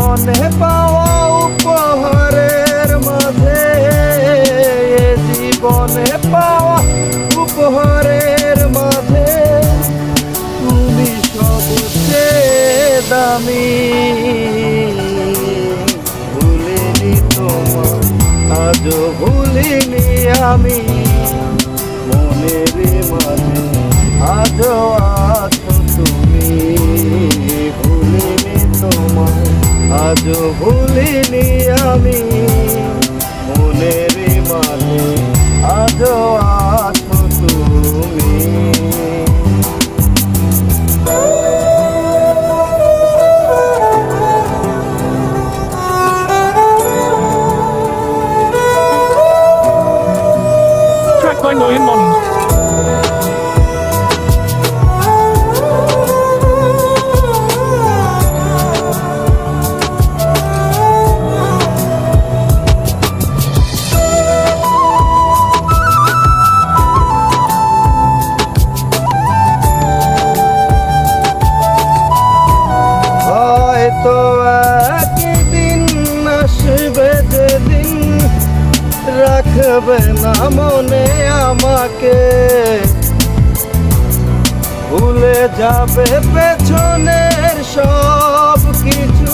জীবনে পাওয়া উপহারের মাঝে, জীবনে পাওয়া উপহারের মাঝে তুমি সবচেয়ে দামি। ভুলিনি তোমার, আজও ভুলিনি আমি, মনের মাঝে আজও আছো তুমি। ভুলিনি তোমার, আজও ভুলিনি আমি, মনের মাঝে আজও আছো তুমি। Track by Noyan Mons. হয়তো একদিন আসবে যেদিন রাখবে না মনে আমাকে, ভুলে যাবে পেছনের সব কিছু,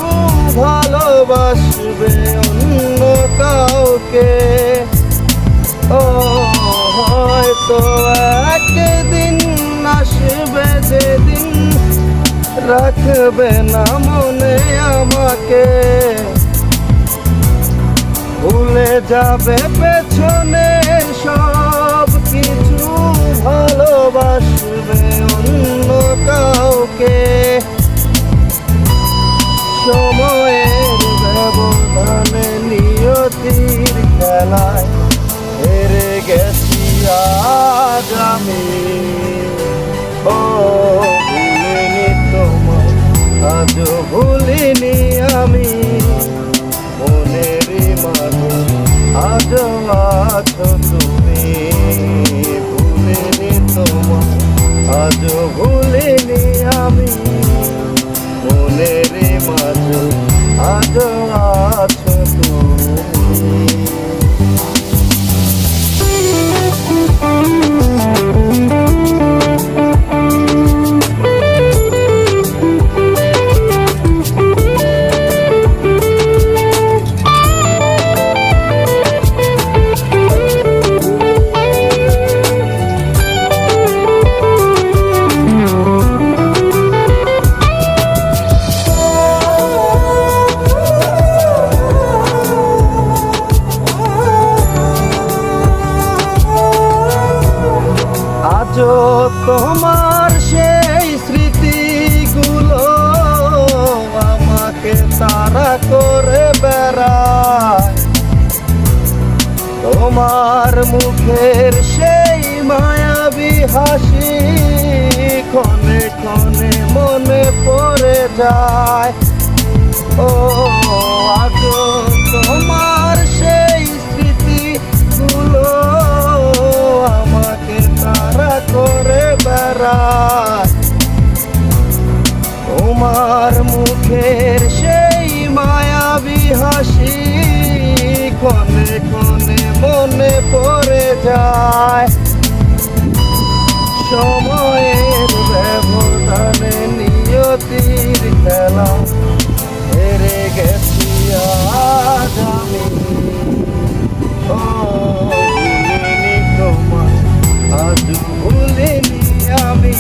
ভালোবাসবে অন্য কাউকে। ও হয়তো একদিন আসবে যেদিন রাখবে না মনে আমাকে, ভুলে যাবে পেছনের সব কিছু, ভালোবাসবে অন্য কাউকে। সময়ের ব্যবধানে নিয়তির খেলায় হেরে গেছি আজ আমি। ও ভুলিনি তোমার, আজও ভুলিনি আমি, মনের মাঝে আজও আছো তুমি। ভুলিনি তোমার, আজও ভুলিনি আমি, মনের মাঝে আজও আছো তুমি। আজও তোমার সেই স্মৃতিগুলো আমাকে তাড়া করে বেড়ায়, তোমার মুখের সেই মায়াবী হাসি ক্ষণে ক্ষণে মনে পড়ে যায়। ও আজও তোমার সেই স্মৃতিগুলো আমাকে তাড়া করে বেড়ায়, তোমার মুখের সেই মায়াবী হাসি ক্ষণে ক্ষণে মনে পড়ে যায়। সময়ের ব্যবধানে নিয়তির খেলা হেরে গেছি আজ আমি। ও ভুলিনি তোমার, আজ ভুলিনি আমি,